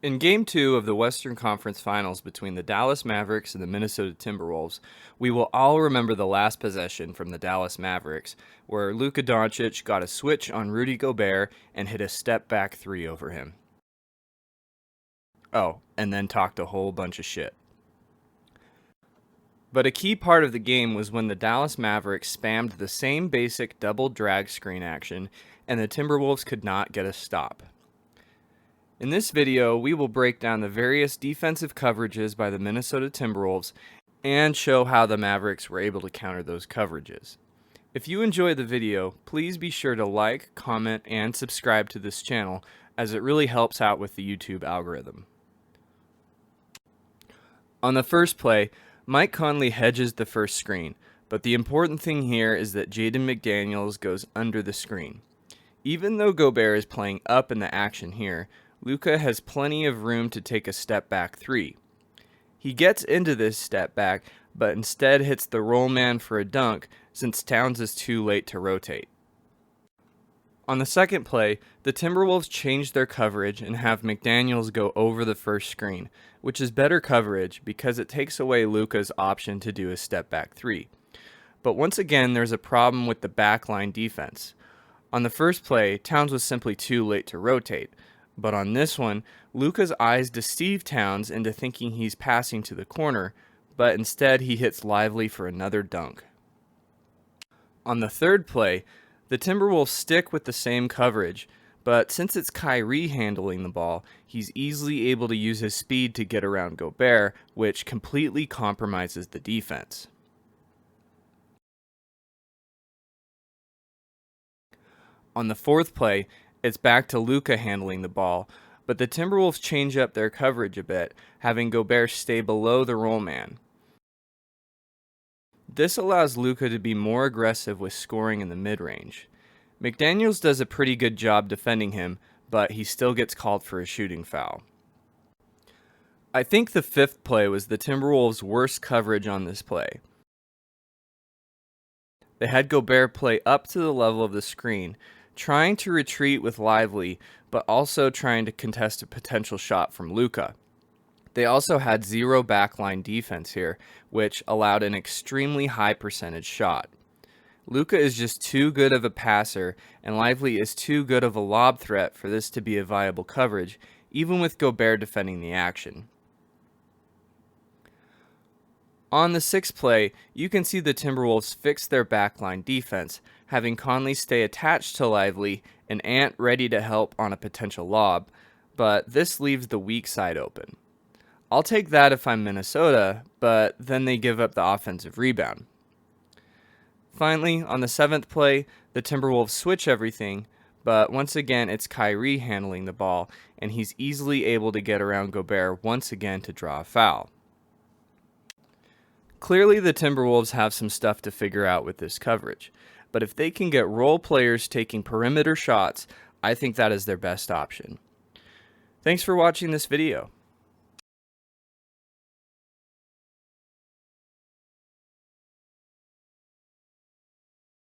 In Game 2 of the Western Conference Finals between the Dallas Mavericks and the Minnesota Timberwolves, we will all remember the last possession from the Dallas Mavericks, where Luka Doncic got a switch on Rudy Gobert and hit a step-back three over him. Oh, and then talked a whole bunch of shit. But a key part of the game was when the Dallas Mavericks spammed the same basic double drag screen action, and the Timberwolves could not get a stop. In this video, we will break down the various defensive coverages by the Minnesota Timberwolves and show how the Mavericks were able to counter those coverages. If you enjoyed the video, please be sure to like, comment, and subscribe to this channel, as it really helps out with the YouTube algorithm. On the first play, Mike Conley hedges the first screen, but the important thing here is that Jaden McDaniels goes under the screen. Even though Gobert is playing up in the action here, Luka has plenty of room to take a step-back three. He gets into this step-back, but instead hits the roll man for a dunk since Towns is too late to rotate. On the second play, the Timberwolves change their coverage and have McDaniels go over the first screen, which is better coverage because it takes away Luka's option to do a step-back three. But once again, there's a problem with the backline defense. On the first play, Towns was simply too late to rotate. But on this one, Luka's eyes deceive Towns into thinking he's passing to the corner, but instead he hits Lively for another dunk. On the third play, the Timberwolves stick with the same coverage, but since it's Kyrie handling the ball, he's easily able to use his speed to get around Gobert, which completely compromises the defense. On the fourth play, it's back to Luka handling the ball, but the Timberwolves change up their coverage a bit, having Gobert stay below the roll man. This allows Luka to be more aggressive with scoring in the mid-range. McDaniels does a pretty good job defending him, but he still gets called for a shooting foul. I think the fifth play was the Timberwolves' worst coverage on this play. They had Gobert play up to the level of the screen, trying to retreat with Lively, but also trying to contest a potential shot from Luka. They also had zero backline defense here, which allowed an extremely high percentage shot. Luka is just too good of a passer, and Lively is too good of a lob threat for this to be a viable coverage, even with Gobert defending the action. On the sixth play, you can see the Timberwolves fix their backline defense, having Conley stay attached to Lively and Ant ready to help on a potential lob, but this leaves the weak side open. I'll take that if I'm Minnesota, but then they give up the offensive rebound. Finally, on the seventh play, the Timberwolves switch everything, but once again it's Kyrie handling the ball, and he's easily able to get around Gobert once again to draw a foul. Clearly the Timberwolves have some stuff to figure out with this coverage, but if they can get role players taking perimeter shots, I think that is their best option. Thanks for watching this video.